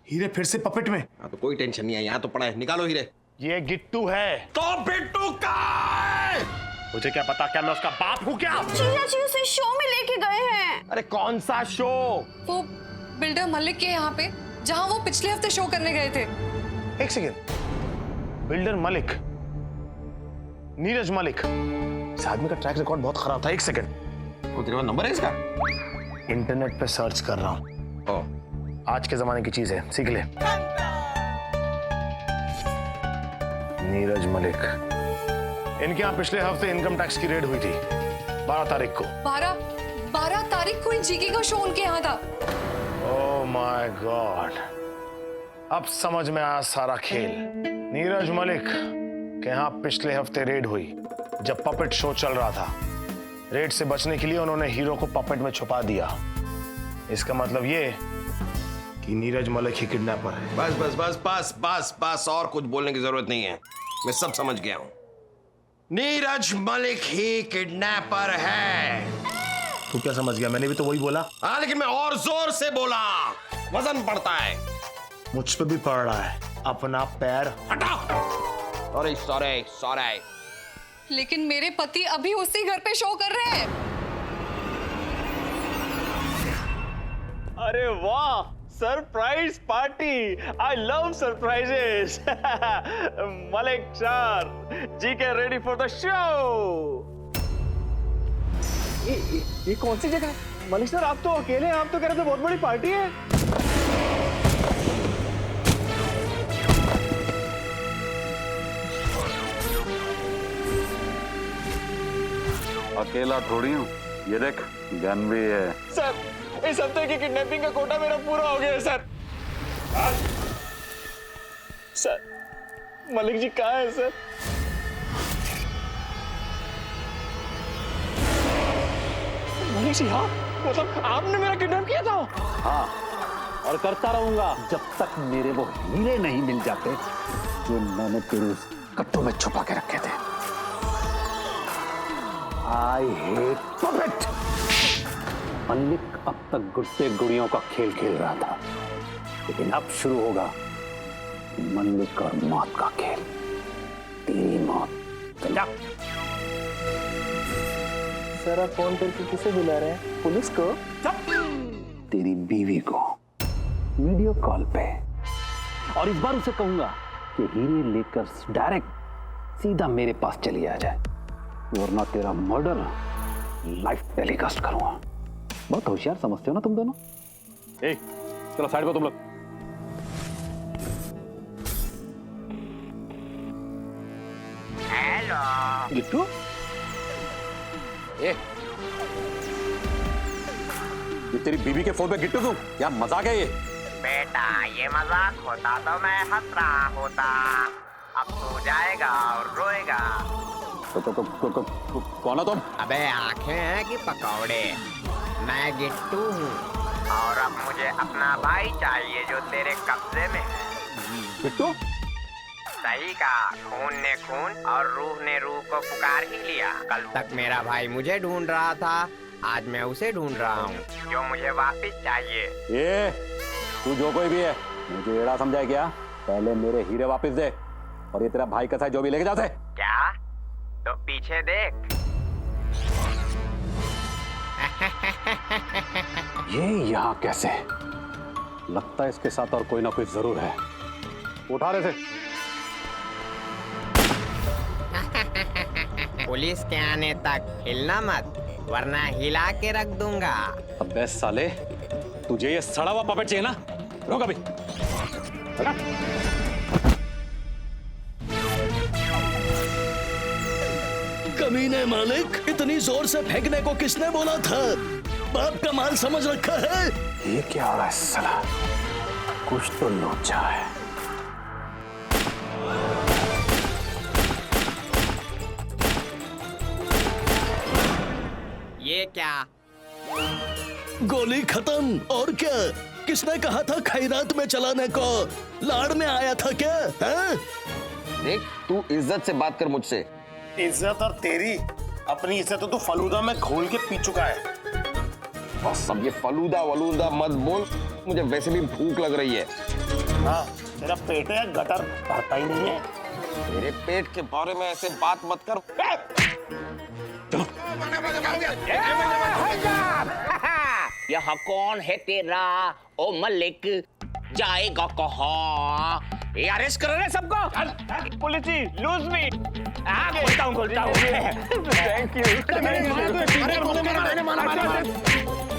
हीरे फिर से पपेट में? हाँ तो कोई टेंशन नहीं है, यहाँ तो पड़ा है, निकालो हीरे। ये गिट्टू है। तो बिट्टू का है? मुझे क्या पता, क्या मैं उसका बाप हूँ क्या? जीजा जी उसे शो में लेके गए हैं। अरे कौन सा शो? वो बिल्डर मलिक के यहाँ पे, जहाँ वो पिछले हफ्ते शो करने गए थे। एक सेकेंड, बिल्डर मलिक, नीरज मलिक, इस आदमी का ट्रैक रिकॉर्ड बहुत खराब था। एक सेकेंड, तेरे पास नंबर है इसका? इंटरनेट पे सर्च कर रहा हूँ। आज के जमाने की चीज है, सीख ले। नीरज मलिक, इनके यहाँ पिछले हफ्ते इनकम टैक्स की रेड हुई थी 12 तारीख को। 12 तारीख को ही जीके का शो उनके यहाँ था। ओह माय गॉड, अब समझ में आया सारा खेल। नीरज मलिक के यहाँ पिछले हफ्ते रेड हुई जब पपेट शो चल रहा था। रेड से बचने के लिए उन्होंने हीरो को पपेट में छुपा दिया। इसका मतलब ये कि नीरज मलिक ही किडनैपर है। बस बस बस बस बस बस, और कुछ बोलने की जरूरत नहीं है, मैं सब समझ गया हूँ। नीरज मलिक ही किडनैपर है। तू क्या समझ गया? मैंने भी तो वही बोला। हाँ लेकिन मैं और जोर से बोला, वजन पड़ता है। मुझ पे भी पड़ रहा है। अपना पैर हटाओ। Sorry sorry sorry. लेकिन मेरे पति अभी उसी घर पे शो कर रहे हैं। अरे वाह, surprise party. I love surprises. Malik sir, GK ready for the show. ये कौन सी जगह है? मलिक सर आप तो अकेले हैं, आप तो कह रहे थे बहुत बड़ी पार्टी है। अकेला थोड़ी हूँ, ये देख गन भी है। सर इस हफ्ते की किडनैपिंग का कोटा मेरा पूरा हो गया है सर। सर मलिक जी कहाँ है सर? मलिक जी हाँ, मतलब आपने मेरा किडनैप किया था? हाँ, और करता रहूंगा जब तक मेरे वो हीरे नहीं मिल जाते जो मैंने तेरे उस कट्टू में छुपा के रखे थे। I hate puppet. मलिक अब तक गुड्डे गुड़ियों का खेल खेल रहा था, लेकिन अब शुरू होगा मलिक और मौत का खेल। तेरी मौत। समझा? सर आप फोन करके किसे बुला रहे हैं? पुलिस को? तेरी बीवी को वीडियो कॉल पे। और इस बार उसे कहूंगा कि हीरे लेकर डायरेक्ट सीधा मेरे पास चली आ जाए, वरना तेरा मर्डर लाइव टेलीकास्ट करूंगा। बहुत होशियार समझते हो ना तुम दोनों। ए, चलो साइड पे तुम लोग। हेलो गिट्टू, ए, ये तेरी बीवी के फोन पे गिट्टू तू? क्या मजाक है ये? बेटा, ये मजाक होता तो मैं हंस रहा होता। अब सो जाएगा और रोएगा। कौन हो तुम? अबे आंखें हैं कि पकौड़े? मैं गिट्टू हूँ और अब मुझे अपना भाई चाहिए जो तेरे कब्जे में है। गिट्टू? सही कहा, खून ने खून और रूह ने रूह को पुकार ही लिया। कल तक मेरा भाई मुझे ढूंढ रहा था, आज मैं उसे ढूंढ रहा हूँ जो मुझे वापस चाहिए। ये तू जो कोई भी है, मुझे एड़ा समझाए क्या? पहले मेरे हीरे वापस दे, और ये तेरा भाई कैसा है जो भी लेके जाते। क्या? तो पीछे देख। ये यहाँ कैसे? लगता है इसके साथ और कोई ना कोई जरूर है। उठा रहे थे। पुलिस के आने तक हिलना मत, वरना हिला के रख दूंगा। अबे साले, तुझे ये सड़ा हुआ पपेट चाहिए ना? रोक अभी। कमीने मालिक, इतनी जोर से फेंकने को किसने बोला था? बाप का माल समझ रखा है? ये क्या हो रहा है साला? कुछ तो लोचा है। ये क्या? गोली खत्म। और क्या? किसने कहा था खैरात में चलाने को? लाड़ में आया था क्या? है? देख, तू इज्जत से बात कर मुझसे। इज्जत और तेरी अपनी इज्जत तो तू फलूदा में घोल के पी चुका है। बस अब ये फलूदा वलूदा मत बोल, मुझे वैसे भी भूख लग रही है। हाँ, तेरा पेट है गटर भरता ही नहीं है। मेरे पेट के बारे में ऐसे बात मत कर। यह कौन है तेरा ओ मलिक, जाएगा कहाँ? ये अरेस्ट करो ना सबको। पुलिस जी, लूज मी। खोलता हूँ थैंक यू।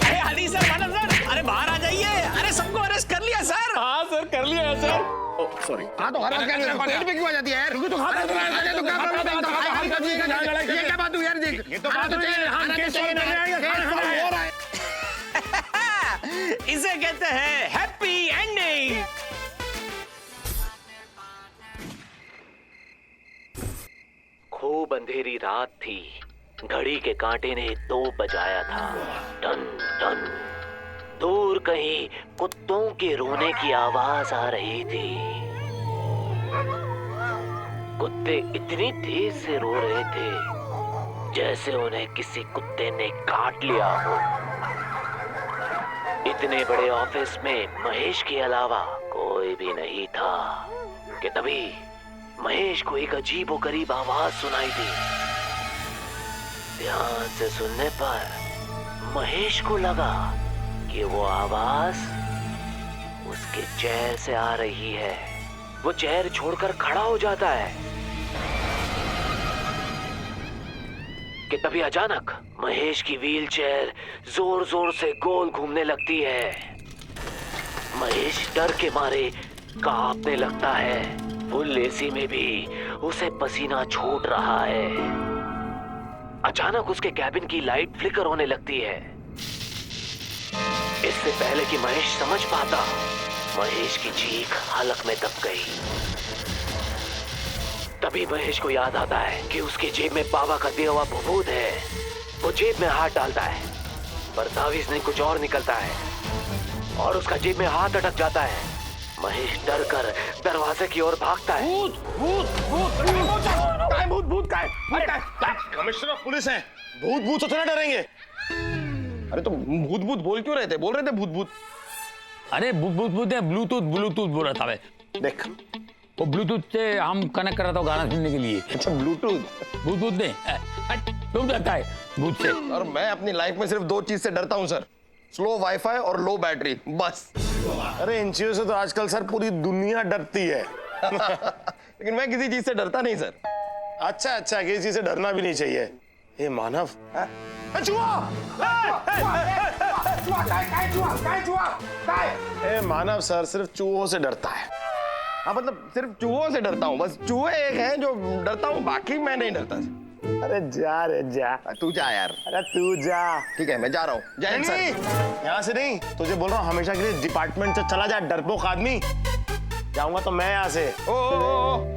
अरे हनी सर, मानव सर, अरे बाहर आ जाइए। अरे सबको अरेस्ट कर लिया सर। हाँ सर, कर लिया है सर। सॉरी। हाँ तो हर वक्त पेट पे क्यों आ जाती है? रुको तो हाथ तो क्या प्रॉब्लम है? ये क्या बात हुई यार? देख ये तो बात चाहिए, हम केस हो रहा है। इसे कहते हैं हैप्पी एंडिंग। खूब अंधेरी रात थी, घड़ी के कांटे ने 2 बजाया था। टन टन। दूर कहीं कुत्तों के रोने की आवाज आ रही थी। कुत्ते इतनी तेज से रो रहे थे जैसे उन्हें किसी कुत्ते ने काट लिया हो। इतने बड़े ऑफिस में महेश के अलावा कोई भी नहीं था कि तभी महेश को एक अजीबोगरीब आवाज सुनाई दी। ध्यान से सुनने पर महेश को लगा कि वो आवाज उसके चेयर से आ रही है। वो चेयर छोड़कर खड़ा हो जाता है कि तभी अचानक महेश की व्हीलचेयर जोर जोर से गोल घूमने लगती है। महेश डर के मारे कांपने लगता है। फुल एसी में भी उसे पसीना छूट रहा है। अचानक उसके कैबिन की लाइट फ्लिकर होने लगती है। इससे पहले कि महेश समझ पाता, महेश की चीख हलक में दब गई। तभी महेश को याद आता है कि उसकी जेब में बाबा का दिया हुआ भभूत है। वो जेब में हाथ डालता है पर तावीज नहीं, कुछ और निकलता है और उसका जेब में हाथ अटक जाता है। महेश डर कर दरवाजे की ओर भागता है। कमिश्नर ऑफ पुलिस है, भूत भूत से थोड़ा डरेंगे। अरे तो भूत भूत बोल क्यों रहे थे? बोल रहे थे भूत भूत। अरे भूत है, ब्लूटूथ बोल रहा था मैं। देख वो ब्लूटूथ से हम कनेक्ट कर रहा था गाना सुनने के लिए। अच्छा ब्लूटूथ। भूत नहीं, तुम डरता है भूत से। और मैं अपनी लाइफ में सिर्फ 2 चीज से डरता हूँ सर, स्लो वाईफाई और लो बैटरी, बस। अरे इन चीजों से तो आजकल सर पूरी दुनिया डरती है। लेकिन मैं किसी चीज से डरता नहीं सर। अच्छा किसी चीज से डरना भी नहीं चाहिए। ये मानव ए मानव सर सिर्फ चूहों से डरता है। हाँ मतलब सिर्फ चूहों से डरता हूँ, बस चूहे एक हैं जो डरता हूँ, बाकी मैं नहीं डरता। अरे जा रे जा, तू जा यार। अरे तू जा। ठीक है मैं जा रहा हूँ। जय हिंद सर। यहाँ से नहीं, तुझे बोल रहा हूँ हमेशा के लिए डिपार्टमेंट से चला जा, डरपोक आदमी। जाऊंगा तो मैं यहाँ से। ओ,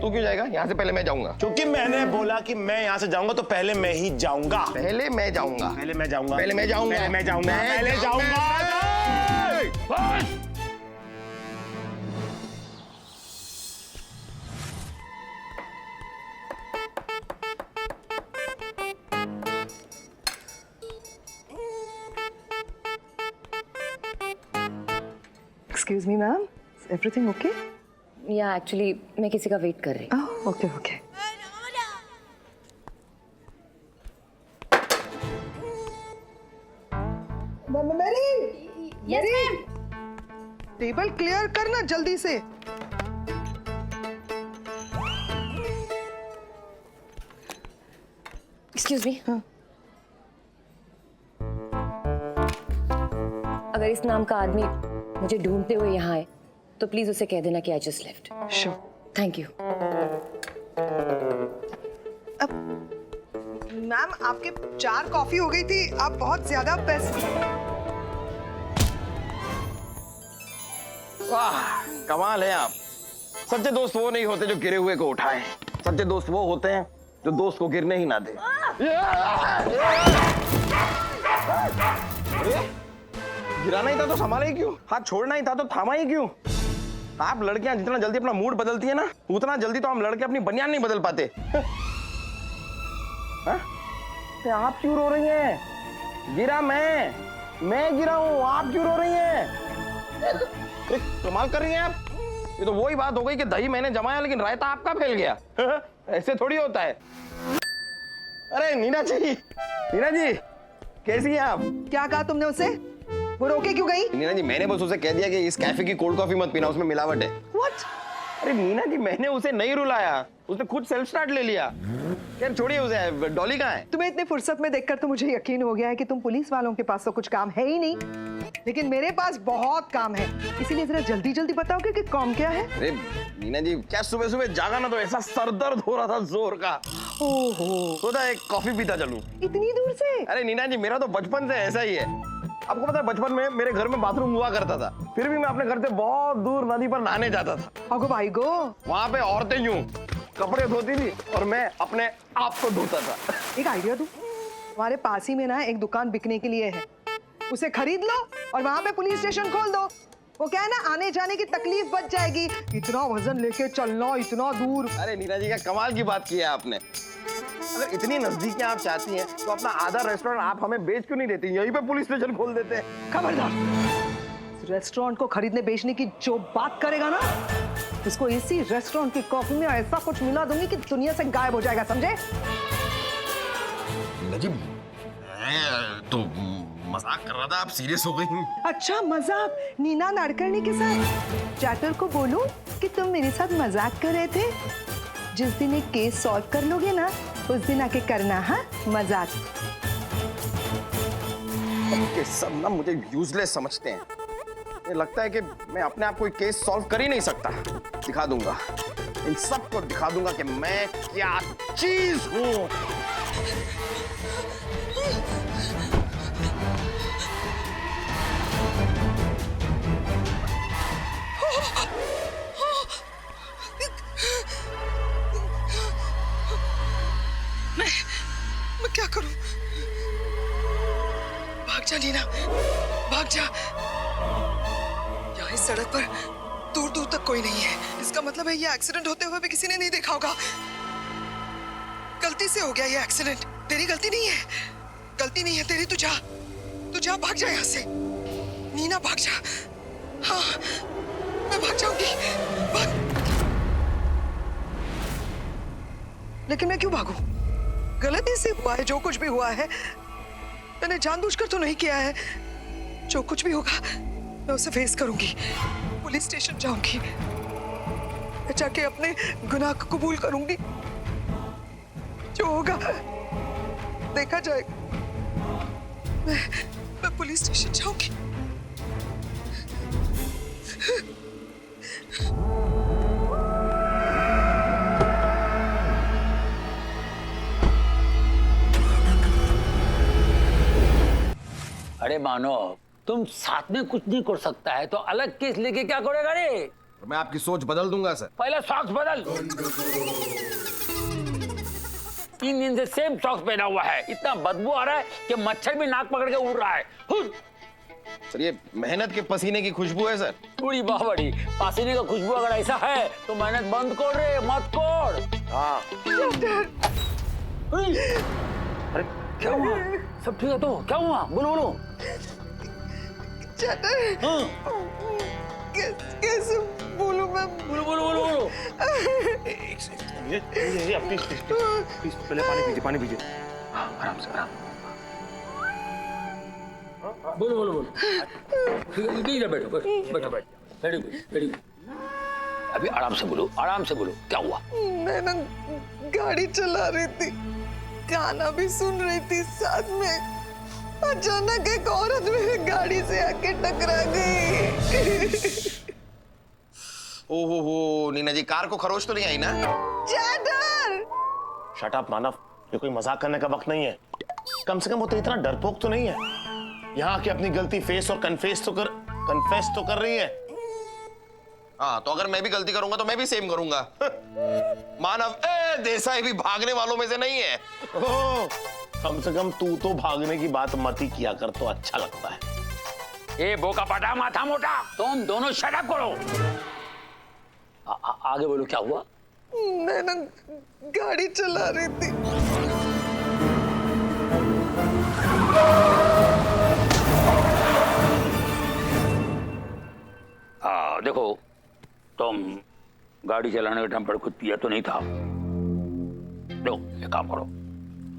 तू क्यों जाएगा? यहाँ से पहले मैं जाऊंगा। क्योंकि मैंने बोला कि मैं यहाँ से जाऊंगा तो पहले मैं ही जाऊंगा। पहले मैं जाऊंगा। पहले मैं जाऊंगा। पहले मैं जाऊंगा। पहले मैं जाऊंगा। पहले जाऊंगा। Excuse me, ma'am. Is everything okay? या एक्चुअली मैं किसी का वेट कर रही हूँ। Oh, okay, okay. Yes, ma'am. Table clear करना जल्दी से। Excuse me. अगर इस नाम का आदमी मुझे ढूंढते हुए यहाँ आए तो प्लीज उसे कह देना कि I just left. Sure. Thank you. Ma'am आपके 4 कॉफी हो गई थी, आप बहुत ज्यादा बेस्ट। वाह कमाल है आप। सच्चे दोस्त वो नहीं होते जो गिरे हुए को उठाए, सच्चे दोस्त वो होते हैं जो दोस्त को गिरने ही ना दे। गिराना ही था तो संभाला ही क्यों? हाथ छोड़ना ही था तो थामा ही क्यों? आप लड़कियां जितना जल्दी अपना मूड बदलती है ना, उतना जल्दी तो हम लड़के अपनी बनियान नहीं बदल पाते। आप क्यों रो रही हैं? गिरा मैं, मैं गिरा हूँ, आप क्यों रो रही हैं? अरे कमाल कर रही हैं आप। ये तो वही बात हो गई कि दही मैंने जमाया लेकिन रायता आपका फैल गया। ऐसे थोड़ी होता है। अरे नीना जी कैसी हैं आप? क्या कहा तुमने उसे? वो रोके क्यों गई? नीना जी मैंने बस उसे कह दिया कि इस कैफे की कोल्ड कॉफी मत पीना, उसमें मिलावट है। What? अरे नीना जी मैंने उसे नहीं रुलाया, उसने खुद सेल्फ स्टार्ट ले लिया। यार छोड़िए उसे, डॉली कहाँ है? तुम्हें इतने फुर्सत में देखकर तो मुझे यकीन हो गया है कि तुम पुलिस वालों के पास तो कुछ काम है ही नहीं, लेकिन मेरे पास बहुत काम है, इसीलिए जरा जल्दी जल्दी बताओगे कि काम क्या है? अरे नीना जी क्या सुबह सुबह जागा ना तो ऐसा सर दर्द हो रहा था जोर का। ओहो, सोचा एक कॉफी पीता चलूं। इतनी दूर से? अरे नीना जी मेरा तो बचपन से ऐसा ही है। आपको पता है बचपन में मेरे घर में बाथरूम हुआ करता था, फिर भी मैं अपने घर से बहुत दूर नदी पर नहाने जाता था। अगो भाई गो, वहाँ पे औरतें यूं कपड़े धोती थी और मैं अपने आप को धोता था। एक आइडिया दूं? हमारे पास ही में ना एक दुकान बिकने के लिए है, उसे खरीद लो और वहाँ पे पुलिस स्टेशन खोल दो। वो क्या है ना, आने जाने की तकलीफ बच जाएगी। इतना वजन लेके चलना इतना दूर। अरे नीना जी क्या कमाल की बात की है आपने। अगर इतनी नजदीकी आप चाहती हैं तो अपना आधा रेस्टोरेंट आप हमें बेच क्यों नहीं देती, यहीं पे पुलिस स्टेशन खोल देते हैं। खबरदार, रेस्टोरेंट को खरीदने बेचने की जो बात करेगा ना, उसको इसी रेस्टोरेंट की कॉफी में ऐसा कुछ मिला दूंगी कि दुनिया से गायब हो जाएगा, समझे? नजीब मैं तो मजाक कर रहा था, आप सीरियस हो गई। अच्छा मजाक? नीना नाडकर्णी के साथ? चैटर को बोलूं कि तुम मेरे साथ मजाक कर रहे थे? जिस दिन एक केस सॉल्व कर लोगे ना, उस दिन आके करना, हाँ मजाक। ये सब ना मुझे यूजलेस समझते हैं। ये लगता है कि मैं अपने आप कोई केस सॉल्व कर ही नहीं सकता। दिखा दूंगा, इन सबको दिखा दूंगा कि मैं क्या चीज हूं। मैं क्या करूं? भाग जा नीना, भाग जा। यहाँ इस सड़क पर दूर दूर तक कोई नहीं है, इसका मतलब है ये एक्सीडेंट होते हुए भी किसी ने नहीं देखा होगा। गलती से हो गया ये एक्सीडेंट, तेरी गलती नहीं है, गलती नहीं है तेरी। तू जा, भाग जा यहाँ से। नीना भाग जा। हाँ मैं भाग जाऊंगी, भाग। लेकिन मैं क्यों भागूं? गलती से हुआ है जो कुछ भी हुआ है, मैंने जानबूझकर तो नहीं किया है। जो कुछ भी होगा मैं उसे फेस करूंगी, पुलिस स्टेशन जाऊंगी, मैं जाके अपने गुनाह को कबूल करूंगी। जो होगा देखा जाएगा। मैं पुलिस स्टेशन जाऊंगी। अरे मानो तुम साथ में कुछ नहीं कर सकता है तो अलग केस लेके क्या करेगा रे? मैं आपकी सोच बदल दूंगा सर। पहले सॉक्स बदल। 3 दिन से सेम सॉक्स पहना हुआ है, इतना बदबू आ रहा है कि मच्छर भी नाक पकड़ के उड़ रहा है। सर ये मेहनत के पसीने की खुशबू है सर। पूरी बावड़ी पसीने का खुशबू अगर ऐसा है तो मेहनत बंद कर रे, मत कर। हाँ अरे क्या हुआ? सब ठीक है तो? क्या हुआ? बोलो बोलो। कैसे बोलूं मैं? बोलो बोलो बोलो बोलो। प्लीज पहले पानी पीजिए। हाँ आराम से, आराम। बोलो बोलो बोलो। ठीक है बैठो बैठो। Very good very good. अभी आराम से बोलो, आराम से बोलो। क्या हुआ? मैं ना गाड़ी चला रही थी, गाना भी सुन रही थी साथ में, अचानक एक औरत मेरी गाड़ी से आके टकरा गई। ओहो नीना जी कार को खरोच तो नहीं आई ना? शट अप मानव, ये कोई मजाक करने का वक्त नहीं है। कम से कम वो तो इतना डरपोक तो नहीं है। यहाँ की अपनी गलती फेस और कन्फेस तो कर रही है। हाँ तो अगर मैं भी गलती करूंगा तो मैं भी सेम करूंगा। मानव देसाई भी भागने वालों में से नहीं है। कम से कम तू तो भागने की बात मत ही किया कर तो अच्छा लगता है। ए बोका पटा माथा मोटा, तुम दोनों शट अप करो। आगे बोलो क्या हुआ? मैं ना गाड़ी चला रही थी, देखो तुम गाड़ी चलाने के टाइम पर कुछ पिया तो नहीं था। लो ये काम करो,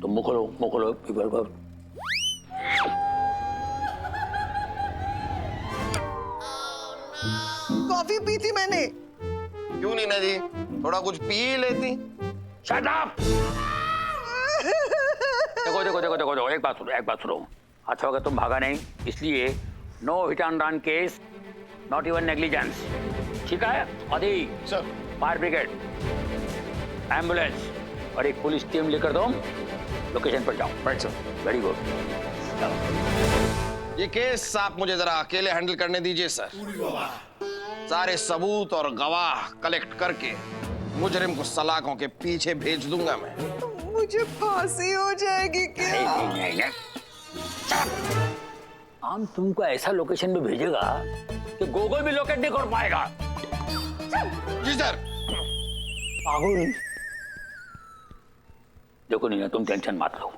तुम मुँह खोलो पीपर को। कॉफी पी थी मैंने। क्यों नीना जी, थोड़ा कुछ पी ही लेती। Shut up. देखो एक बात सुनो। अच्छा होगा तुम भागा नहीं, इसलिए no hit and run case, not even negligence. ठीक है आदि सर। फायर ब्रिगेड, एम्बुलेंस और एक पुलिस टीम लेकर तुम लोकेशन पर जाओ। Right sir. Very good. ये केस आप मुझे जरा अकेले हैंडल करने दीजिए सर। सारे सबूत और गवाह कलेक्ट करके मुजरिम को सलाखों के पीछे भेज दूंगा मैं। मुझे फांसी हो जाएगी क्या? नहीं। हम तुमको ऐसा लोकेशन में भेजेगा कि गूगल भी लोकेट नहीं कर पाएगा। जी सर। पागल। देखो नहीं ना, तुम टेंशन मत लो।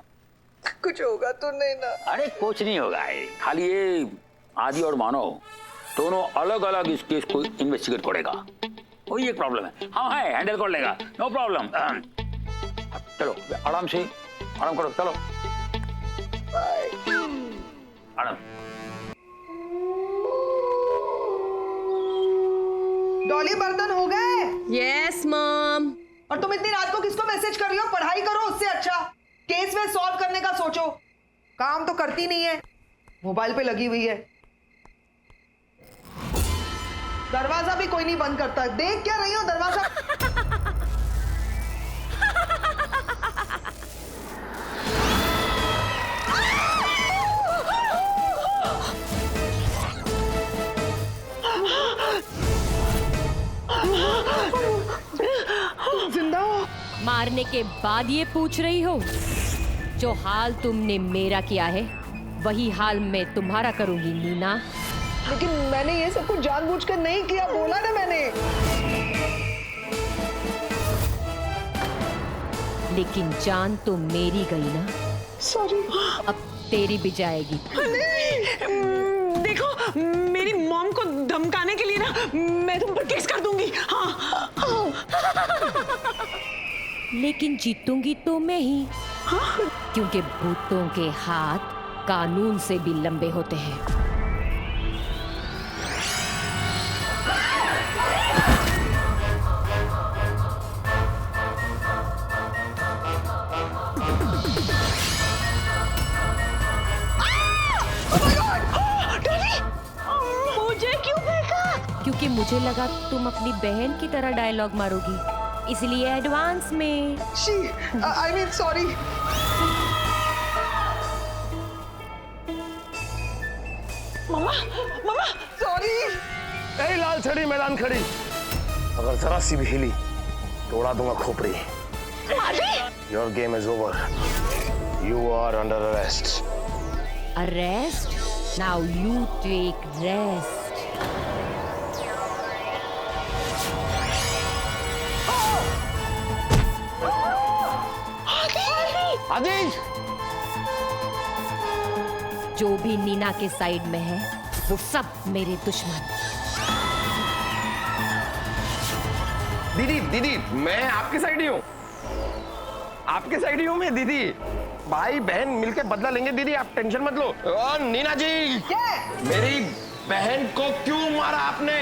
कुछ होगा तो नहीं ना? अरे कुछ नहीं होगा, खाली ये आदि और मानव दोनों अलग अलग इस केस को इन्वेस्टिगेट करेगा, वही एक प्रॉब्लम है। हाँ है, हैंडल कर लेगा, नो प्रॉब्लम। चलो आराम करो, चलो आराम। डॉली बर्तन हो गए? Yes mom. और तुम इतनी रात को किसको मैसेज कर रही हो? पढ़ाई करो, उससे अच्छा केस में सॉल्व करने का सोचो। काम तो करती नहीं है, मोबाइल पे लगी हुई है। दरवाजा भी कोई नहीं बंद करता। देख क्या रही हो दरवाजा? जिंदा हो? मारने के बाद ये पूछ रही हो? जो हाल तुमने मेरा किया है वही हाल मैं तुम्हारा करूंगी नीना। लेकिन मैंने ये सब कुछ जानबूझकर नहीं किया, बोला ना मैंने। लेकिन जान तो मेरी गई ना। सॉरी। अब तेरी भी जाएगी। देखो मेरी मॉम को धमकाने के लिए ना मैं तुम पर केस कर दूंगी। हाँ। लेकिन जीतूंगी तो मैं ही। हाँ? क्योंकि भूतों के हाथ कानून से भी लंबे होते हैं। मुझे क्यों फेंका? क्योंकि मुझे लगा तुम अपनी बहन की तरह डायलॉग मारोगी, इसलिए एडवांस में। I mean sorry। मामा सॉरी। ए लाल छड़ी मैदान खड़ी, अगर जरा सी भी हिली तो उड़ा दूंगा खोपड़ी। Your game is over, you are under arrest. Arrest? Now you take rest. Aadi! जो भी नीना के साइड में है वो सब मेरे दुश्मन। दीदी मैं आपके साइड ही हूँ। आपके साइड ही हूँ मैं दीदी। भाई बहन मिलके बदला लेंगे दीदी, आप टेंशन मत लो। ओ नीना जी, मेरी बहन को क्यों मारा आपने?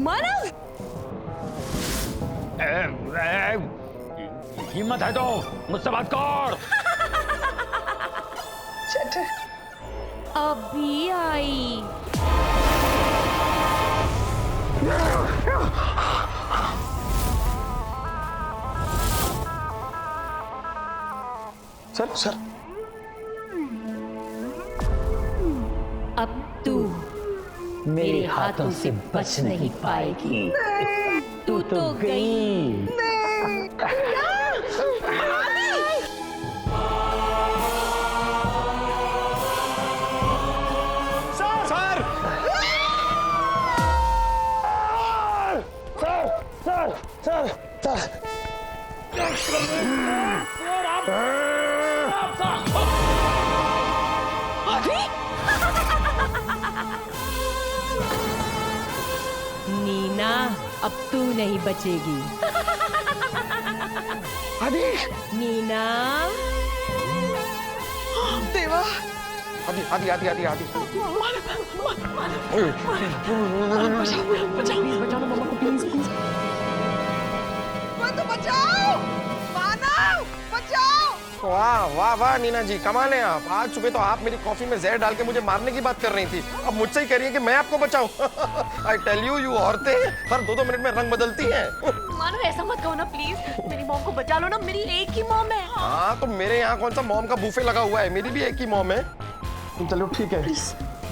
मानव! हिम्मत है तो मुझसे बात कर। अभी आई। सर अब तू मेरे हाथों से बच नहीं पाएगी। तू तो गई। मीना, अब तू नहीं बचेगी। आदि मीना, देवा, आदि आदि आदि आदि आदि तो बचाओ, मानव, बचाओ। वाह वाह वाह नीना जी, कमाल है आप। आज सुबह तो आप मेरी कॉफी में जहर डाल के मुझे मारने की बात कर रही थी, अब मुझसे ही कह रही है कि मैं आपको बचाऊं। आई टेल यू, यू औरतें हर 2-2 मिनट में रंग बदलती हैं। मानव ऐसा मत कहो ना प्लीज, मेरी मॉम को बचा लो ना, मेरी एक ही मॉम है। हाँ तो मेरे यहाँ कौन सा मॉम का बूफे लगा हुआ है, मेरी भी एक ही मॉम है। चलो ठीक है,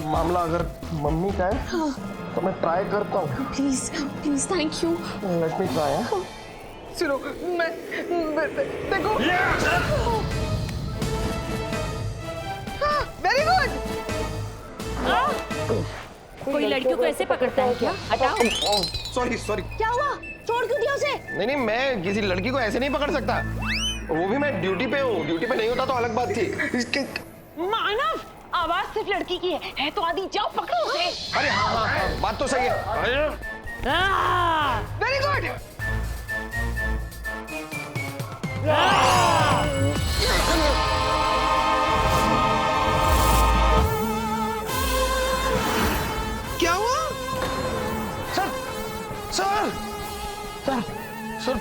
मामला अगर मम्मी का है तो मैं ट्राई करता हूँ। Please please, thank you. Let me try. सुनो, मैं देखो। Very good. कोई लड़कियों को ऐसे पकड़ता है क्या? हटाओ। Sorry sorry. क्या हुआ? छोड़ क्यों दिया उसे? नहीं नहीं, मैं किसी लड़की को ऐसे नहीं पकड़ सकता, वो भी मैं ड्यूटी पे हूँ। ड्यूटी पे नहीं होता तो अलग बात थी। मानव, आवाज सिर्फ लड़की की है तो आदि जाओ पकड़ो उसे। अरे हाँ हाँ हाँ, बात तो सही है। Very good. क्या हुआ? Sir sir sir sir